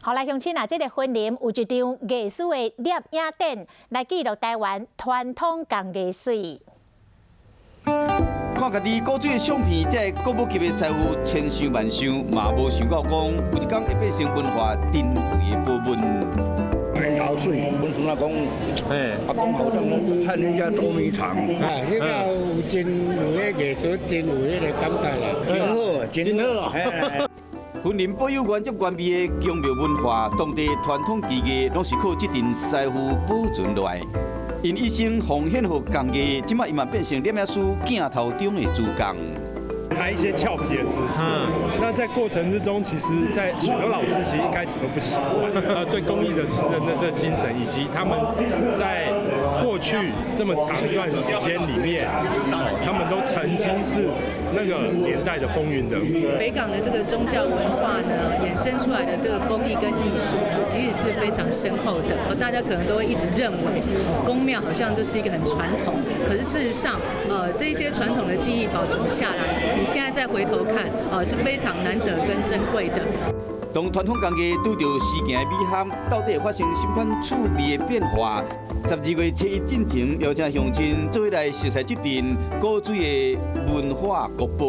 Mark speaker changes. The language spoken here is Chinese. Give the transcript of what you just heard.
Speaker 1: 好来，乡亲啊，这个婚礼有一场艺术的摄影展来记录台湾传统工艺水。
Speaker 2: 看家己古水的相片，这国母级的师傅千想万想，嘛无想到讲有一天会变成文化珍贵的宝物。
Speaker 3: 高水，本身来讲，阿公好像看人家捉迷藏。
Speaker 4: 啊，迄个有真有迄艺术，真有迄个感觉啦，
Speaker 3: 真好，真好。
Speaker 2: 婚林保有原汁原味的宫庙文化，当地传统技艺拢是靠这阵师傅保存落来。因一生奉献予工艺，即摆伊嘛变成摄影师镜头中的主工。
Speaker 5: 拍一些俏皮的姿势，那在过程之中，其实，在许多老师其实一开始都不习惯，对工艺的职人的这精神，以及他们在过去这么长一段时间里面，他们都曾经是那个年代的风云人物。
Speaker 6: 北港的这个宗教文化呢，衍生出来的这个工艺跟艺术，其实是非常深厚的。大家可能都会一直认为，宫庙好像就是一个很传统，可是事实上，这些传统的技艺保存下来。你现在再回头看，是非常难得跟珍贵的。
Speaker 2: 当传统工艺拄到时件的美涵，到底会发生什么款趣味的变化？12月7日进程，邀请乡亲做伙来熟悉这阵古水的文化国宝。